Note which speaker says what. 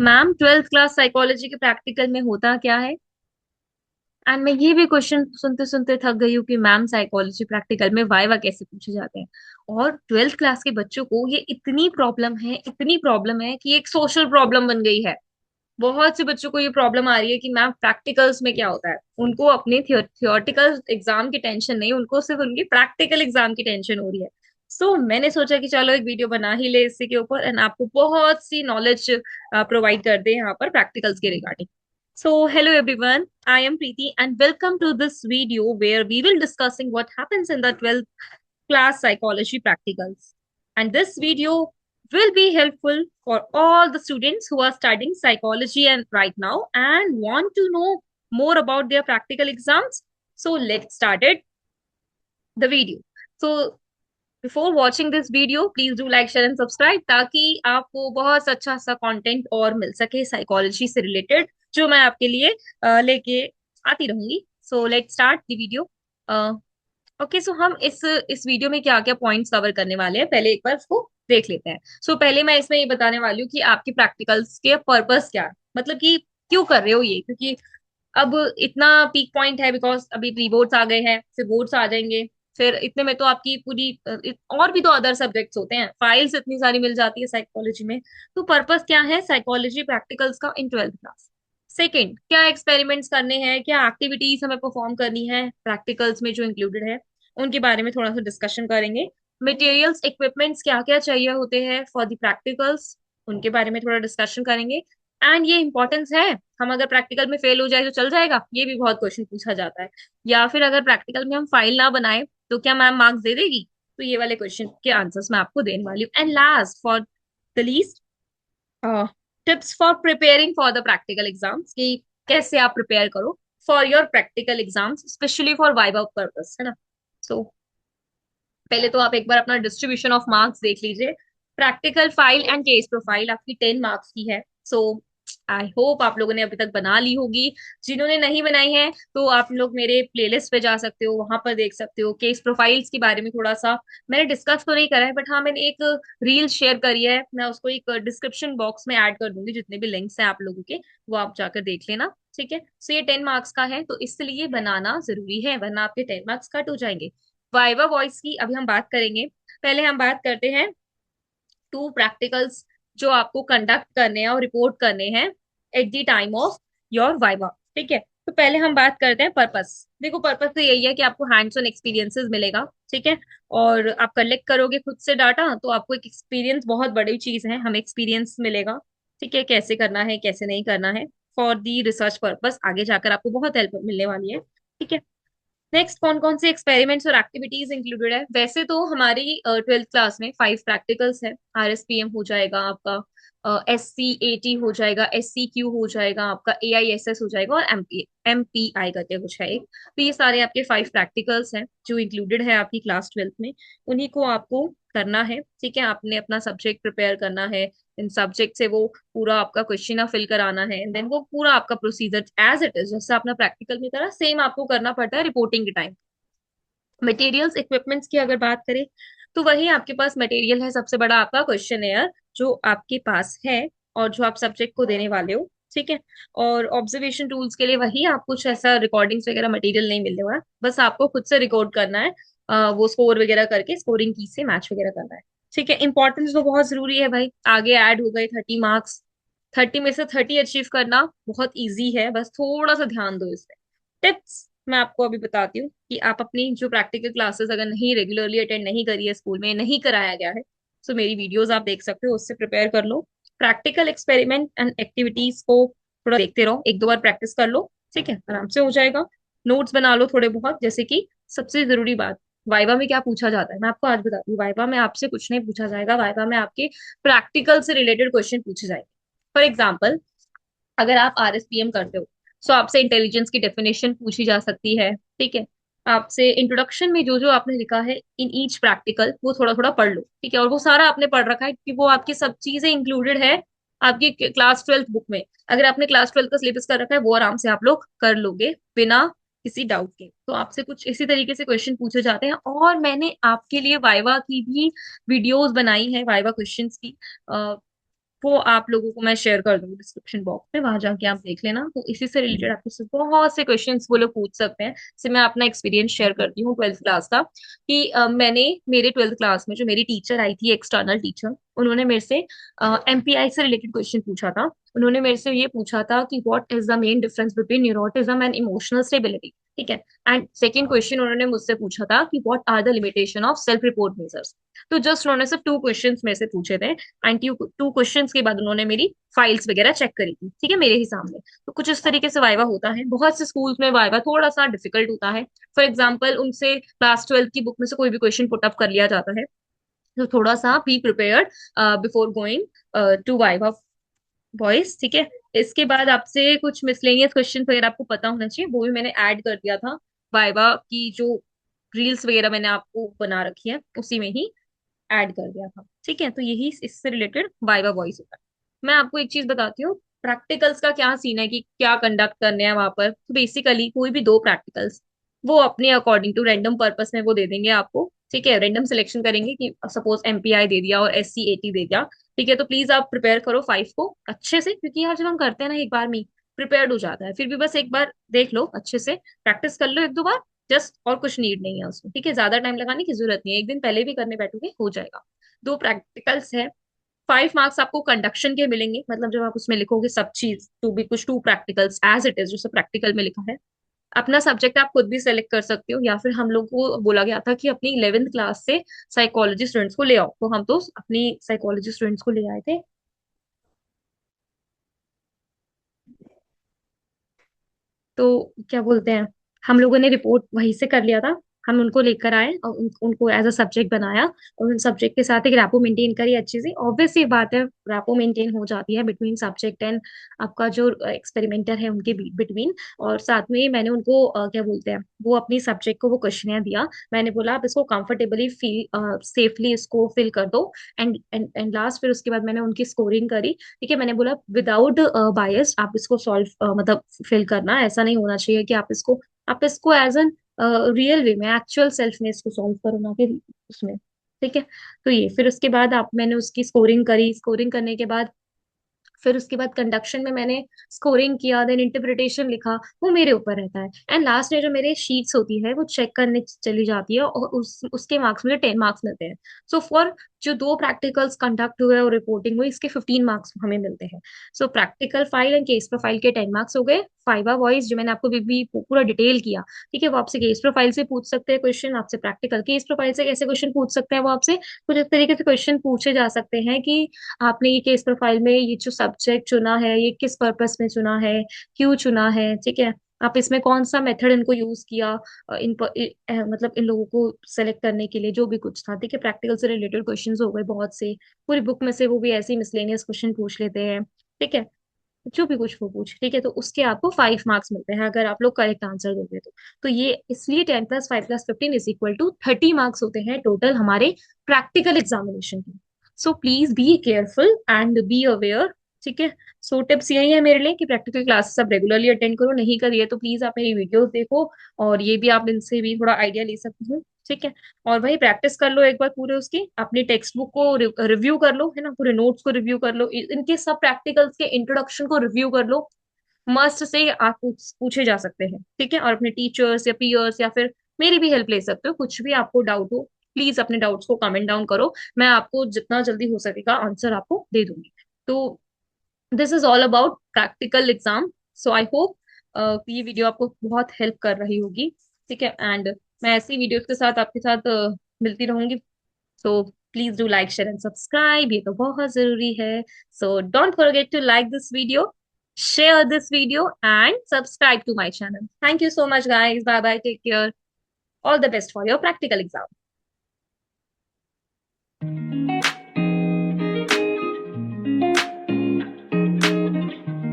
Speaker 1: Ma'am, twelfth class psychology के practical में होता क्या है? एंड मैं ये भी क्वेश्चन सुनते सुनते थक गई हूँ कि मैम, साइकोलॉजी प्रैक्टिकल में वाइवा कैसे पूछे जाते हैं। और ट्वेल्थ क्लास के बच्चों को ये इतनी प्रॉब्लम है कि एक सोशल प्रॉब्लम बन गई है। बहुत से बच्चों को ये प्रॉब्लम आ रही है कि मैम, प्रैक्टिकल्स में क्या होता है। उनको अपने थियोरटिकल एग्जाम की टेंशन नहीं, उनको सिर्फ उनकी प्रैक्टिकल एग्जाम की टेंशन हो रही है। सो मैंने सोचा कि चलो एक वीडियो बना ही ले इसी के ऊपर, एंड आपको बहुत सी नॉलेज प्रोवाइड कर दे यहाँ पर प्रैक्टिकल्स के regarding. So, hello everyone. I am Preeti and welcome to this video where we will discussing what happens in the 12th class psychology practicals. And this video will be helpful for all the students who are studying psychology and right now and want to know more about their practical exams. So, let's start the video. So, before watching this video please do like share and subscribe, ताकि आपको बहुत अच्छा सा content और मिल सके psychology से related, जो मैं आपके लिए लेके आती रहूंगी। So let start the video. Okay, so हम इस वीडियो में क्या क्या पॉइंट्स कवर करने वाले हैं, पहले एक बार उसको देख लेते हैं। सो पहले मैं इसमें ये बताने वाली हूँ कि आपके प्रैक्टिकल्स के पर्पस क्या है, मतलब कि क्यों कर रहे हो ये, क्योंकि अब इतना पीक पॉइंट है, बिकॉज अभी प्री बोर्ड्स आ गए हैं, फिर बोर्ड्स आ जाएंगे। फिर इतने में तो आपकी पूरी और भी तो अदर सब्जेक्ट्स होते हैं, फाइल्स इतनी सारी मिल जाती है साइकोलॉजी में। तो पर्पस क्या है साइकोलॉजी प्रैक्टिकल्स का इन ट्वेल्थ क्लास? सेकेंड, क्या एक्सपेरिमेंट्स करने हैं, क्या एक्टिविटीज हमें परफॉर्म करनी है प्रैक्टिकल्स में जो इंक्लूडेड है, उनके बारे में थोड़ा सा डिस्कशन करेंगे। मटेरियल्स इक्विपमेंट्स क्या क्या चाहिए होते हैं फॉर द प्रैक्टिकल्स, उनके बारे में थोड़ा डिस्कशन करेंगे। एंड ये इंपॉर्टेंस है, हम अगर प्रैक्टिकल में फेल हो जाए तो चल जाएगा, ये भी बहुत क्वेश्चन पूछा जाता है। या फिर अगर प्रैक्टिकल में हम फाइल ना बनाए तो क्या मैम मार्क्स दे देगी? तो ये वाले क्वेश्चन के आंसर्स मैं आपको देने वाली हूँ। And last for the least, tips for preparing for the practical exams, कि कैसे आप प्रिपेयर करो for your practical exams, specially for viva purpose, है ना। सो पहले तो आप एक बार अपना डिस्ट्रीब्यूशन ऑफ मार्क्स देख लीजिए। Practical file and case profile आपकी 10 मार्क्स की है। सो आई होप आप लोगों ने अभी तक बना ली होगी। जिन्होंने नहीं बनाई है तो आप लोग मेरे प्लेलिस्ट पे जा सकते हो, वहां पर देख सकते हो। केस प्रोफाइल्स के बारे में थोड़ा सा मैंने डिस्कस तो नहीं करा है, बट हाँ मैंने एक रील शेयर करी है, मैं उसको एक डिस्क्रिप्शन बॉक्स में ऐड कर दूंगी, जितने भी लिंक्स हैं आप लोगों के, वो आप जाकर देख लेना। ठीक है, सो ये 10 मार्क्स का है, तो इसलिए बनाना जरूरी है, वरना आपके 10 मार्क्स कट हो जाएंगे। वाइवा वॉइस की अभी हम बात करेंगे। पहले हम बात करते हैं टू प्रैक्टिकल्स जो आपको कंडक्ट करने हैं और रिपोर्ट करने हैं at the time of your viva. ठीक है, तो पहले हम बात करते हैं पर्पस। देखो, पर्पस तो यही है कि आपको हैंड्स ऑन एक्सपीरियंसेस मिलेगा। ठीक है, और आप कलेक्ट करोगे खुद से डाटा, तो आपको एक एक्सपीरियंस, बहुत बड़ी चीज है, हमें एक्सपीरियंस मिलेगा। ठीक है, कैसे करना है कैसे नहीं करना है, फॉर दी रिसर्च पर्पस आगे जाकर आपको बहुत हेल्प मिलने वाली है। ठीक है, नेक्स्ट, कौन कौन से एक्सपेरिमेंट्स और एक्टिविटीज इंक्लूडेड है? वैसे तो हमारी ट्वेल्थ क्लास में 5 प्रैक्टिकल्स है। RSPM हो जाएगा आपका, SCAT हो जाएगा, SCQ हो जाएगा आपका, AISS हो जाएगा, और MPI करके कुछ है एक। तो ये सारे आपके 5 प्रैक्टिकल्स हैं जो इंक्लूडेड है आपकी क्लास ट्वेल्थ में। उन्हीं को आपको करना है। ठीक है, आपने अपना सब्जेक्ट प्रिपेयर करना है, इन सब्जेक्ट से वो पूरा आपका क्वेश्चन फिल कराना है, एंड देन वो पूरा आपका प्रोसीजर एज इट इज, जैसे आपने प्रैक्टिकल में करा सेम आपको करना पड़ता है रिपोर्टिंग के टाइम। मटेरियल्स इक्विपमेंट्स की अगर बात करें, तो वही आपके पास मटेरियल है, सबसे बड़ा आपका क्वेश्चन एयर जो आपके पास है और जो आप सब्जेक्ट को देने वाले हो। ठीक है, और ऑब्जर्वेशन टूल्स के लिए वही, आप कुछ ऐसा रिकॉर्डिंग्स वगैरह मटेरियल नहीं मिलने वाला, बस आपको खुद से रिकॉर्ड करना है। वो स्कोर वगैरह करके स्कोरिंग की से मैच वगैरह करना है। ठीक है, इंपॉर्टेंस तो बहुत जरूरी है भाई, आगे ऐड हो गए 30 मार्क्स। 30 में से 30 अचीव करना बहुत ईजी है, बस थोड़ा सा ध्यान दो इसमें। टिप्स मैं आपको अभी बताती हूँ कि आप अपनी जो प्रैक्टिकल क्लासेस अगर नहीं रेगुलरली अटेंड नहीं करी है, स्कूल में नहीं कराया गया है, तो मेरी वीडियोस आप देख सकते हो, उससे प्रिपेयर कर लो। प्रैक्टिकल एक्सपेरिमेंट एंड एक्टिविटीज को थोड़ा देखते रहो, एक दो बार प्रैक्टिस कर लो। ठीक है, आराम से हो जाएगा। नोट्स बना लो थोड़े बहुत, जैसे कि सबसे जरूरी बात, वाइवा में क्या पूछा जाता है मैं आपको आज बताती हूँ। वाइवा में आपसे कुछ नहीं पूछा जाएगा, वाइवा में आपके प्रैक्टिकल से रिलेटेड क्वेश्चन पूछे जाएंगे। फॉर एग्जाम्पल, अगर आप RSPM करते हो, सो आपसे इंटेलिजेंस की डेफिनेशन पूछी जा सकती है। ठीक है, आपसे इंट्रोडक्शन में जो जो आपने लिखा है इन ईच प्रैक्टिकल, वो थोड़ा थोड़ा पढ़ लो। ठीक है, और वो सारा आपने पढ़ रखा है क्योंकि वो आपकी सब चीजें इंक्लूडेड है आपकी क्लास ट्वेल्थ बुक में। अगर आपने क्लास ट्वेल्थ का सिलेबस कर रखा है, वो आराम से आप लोग कर लोगे बिना किसी डाउट के। तो आपसे कुछ इसी तरीके से क्वेश्चन पूछे जाते हैं, और मैंने आपके लिए वाइवा की भी वीडियोस बनाई है, वाइवा क्वेश्चंस की। वो आप लोगों को मैं शेयर कर दूंगी डिस्क्रिप्शन बॉक्स में, वहां जाके आप देख लेना। तो इसी से रिलेटेड आपके से बहुत से क्वेश्चंस वो लोग पूछ सकते हैं। जैसे मैं अपना एक्सपीरियंस शेयर करती हूँ ट्वेल्थ क्लास का, कि मैंने मेरे ट्वेल्थ क्लास में जो मेरी टीचर आई थी, एक्सटर्नल टीचर, उन्होंने मेरे से एमपीआई से रिलेटेड क्वेश्चन पूछा था। उन्होंने मेरे से ये पूछा था कि what is the main difference between neuroticism and emotional stability. ठीक है। एंड सेकंड क्वेश्चन उन्होंने मुझसे पूछा था कि what are the limitation of self report measures. तो जस्ट उन्होंने सिर्फ टू क्वेश्चंस में से पूछे थे, एंड टू क्वेश्चंस के बाद उन्होंने मेरी फाइल्स वगैरह चेक करी थी, ठीक है, मेरे ही सामने। तो कुछ इस तरीके से वाइवा होता है। बहुत से स्कूल्स में वाइवा थोड़ा सा डिफिकल्ट होता है। फॉर एग्जाम्पल, उनसे क्लास ट्वेल्थ की बुक में से कोई भी क्वेश्चन पुट अप कर लिया जाता है। तो थोड़ा सा be prepared before going to viva voce, ठीक है। इसके बाद आपसे कुछ मिसलेनियस क्वेश्चन वगैरह आपको पता होना चाहिए, वो भी मैंने ऐड कर दिया था। वाइवा की जो रील्स वगैरह मैंने आपको बना रखी है, उसी में ही ऐड कर दिया था, ठीक है। तो यही इससे रिलेटेड वाइवा वॉइस होता है। मैं आपको एक चीज बताती हूँ, प्रैक्टिकल्स का क्या सीन है, कि क्या कंडक्ट करने हैं वहां पर। तो बेसिकली कोई भी दो प्रैक्टिकल्स वो अपने अकॉर्डिंग टू रैंडम पर्पस में वो दे देंगे आपको, ठीक है। रैंडम सिलेक्शन करेंगे कि सपोज एमपीआई दे दिया और SC80 दे दिया, ठीक है। तो प्लीज आप प्रिपेयर करो 5 को अच्छे से, क्योंकि यार जब हम करते हैं ना एक बार में प्रिपेयर्ड हो जाता है। फिर भी बस एक बार देख लो अच्छे से, प्रैक्टिस कर लो एक दो बार, जस्ट। और कुछ नीड नहीं है उसमें, ठीक है। ज्यादा टाइम लगाने की जरूरत नहीं है, एक दिन पहले भी करने बैठोगे हो जाएगा। दो प्रैक्टिकल्स है। 5 मार्क्स आपको कंडक्शन के मिलेंगे, मतलब जब आप उसमें लिखोगे सब चीज, टू बी कुछ to practicals as it is जैसे प्रैक्टिकल में लिखा है। अपना सब्जेक्ट आप खुद भी सेलेक्ट कर सकते हो, या फिर हम लोग को बोला गया था कि अपनी 11th क्लास से साइकोलॉजी स्टूडेंट्स को ले आओ, तो हम तो अपनी साइकोलॉजी स्टूडेंट्स को ले आए थे। तो क्या बोलते हैं, हम लोगों ने रिपोर्ट वहीं से कर लिया था। हम उनको लेकर आए और उनको एज अ सब्जेक्ट बनाया, और उन सब्जेक्ट के साथ एक रैपो मेंटेन करी अच्छी सी। ऑब्वियस ये बात है, रैपो मेंटेन हो जाती है बिटवीन सब्जेक्ट एंड आपका जो एक्सपेरिमेंटर है उनके बिटवीन। और साथ में मैंने उनको क्या बोलते हैं, वो अपनी सब्जेक्ट को वो क्वेश्चन दिया। मैंने बोला आप इसको कंफर्टेबली फील सेफली इसको फिल कर दो। एंड लास्ट फिर उसके बाद मैंने उनकी स्कोरिंग करी, ठीक है। मैंने बोला विदाउट बायस आप इसको सॉल्व मतलब फिल करना, ऐसा नहीं होना चाहिए कि आप इसको एज एन रियल वे में, एक्चुअल सेल्फ में इसको सॉल्व करो, ना कि उसमें, ठीक है। तो ये फिर उसके बाद आप मैंने उसकी स्कोरिंग करी। स्कोरिंग करने के बाद फिर उसके बाद कंडक्शन में मैंने स्कोरिंग किया, देन इंटरप्रिटेशन लिखा, वो मेरे ऊपर रहता है। एंड लास्ट में जो मेरे शीट्स होती है वो चेक करने चली जाती है, और उसके मार्क्स मुझे 10 मार्क्स मिलते हैं। सो फॉर जो दो प्रैक्टिकल्स कंडक्ट हुए और रिपोर्टिंग हुई, इसके 15 मार्क्स हमें मिलते हैं। सो practical file and case profile के 10 मार्क्स हो गए। फाइवा वॉइस जो मैंने आपको भी पूरा डिटेल किया, ठीक है, वो आपसे केस प्रोफाइल से पूछ सकते हैं क्वेश्चन, आपसे प्रैक्टिकल केस प्रोफाइल से कैसे क्वेश्चन पूछ सकते हैं, वो आपसे कुछ इस तरीके से क्वेश्चन पूछे जा सकते हैं कि आपने ये केस प्रोफाइल में ये जो सब्जेक्ट चुना है ये किस पर्पस में चुना है, क्यों चुना है, ठीक है। आप इसमें कौन सा मेथड इनको यूज किया, मतलब इन लोगों को सेलेक्ट करने के लिए, जो भी कुछ था, ठीक है। प्रैक्टिकल से रिलेटेड क्वेश्चंस हो गए बहुत से, पूरी बुक में से वो भी ऐसे ही मिसलेनियस क्वेश्चन पूछ लेते हैं, ठीक है। जो भी कुछ वो पूछ, ठीक है। तो उसके आपको 5 मार्क्स मिलते हैं अगर आप लोग करेक्ट आंसर दोगे तो ये इसलिए 10 + 5 + 15 = 30 मार्क्स होते हैं टोटल हमारे प्रैक्टिकल एग्जामिनेशन के। So please be careful and be aware, ठीक है। सो टिप्स यही है मेरे लिए कि प्रैक्टिकल क्लासेस आप रेगुलरली अटेंड करो, नहीं करिए तो प्लीज आप मेरी वीडियोस देखो, और ये भी आप इनसे भी थोड़ा आइडिया ले सकते हो, ठीक है। और वही प्रैक्टिस कर लो एक बार पूरे उसकी, अपनी टेक्स्ट बुक को रिव्यू कर लो, है ना, पूरे नोट्स को रिव्यू कर लो, इनके सब प्रैक्टिकल्स के इंट्रोडक्शन को रिव्यू कर लो। मस्ट से आप पूछे जा सकते हैं, ठीक है। और अपने टीचर्स या पीयर्स या फिर मेरी भी हेल्प ले सकते हो, कुछ भी आपको डाउट हो प्लीज अपने डाउट्स को कमेंट डाउन करो। मैं आपको जितना जल्दी हो सकेगा आंसर आपको दे दूंगी। तो this is all about practical exam. So I hope ये वीडियो आपको बहुत हेल्प कर रही होगी, ठीक है। एंड मैं ऐसी वीडियोस के साथ आपके साथ मिलती रहूंगी। So please do like share and subscribe, ये तो बहुत जरूरी है। So don't forget to like this video, share this video and subscribe to my channel. Thank you so much guys. Bye bye, take care. All the best for your practical exam.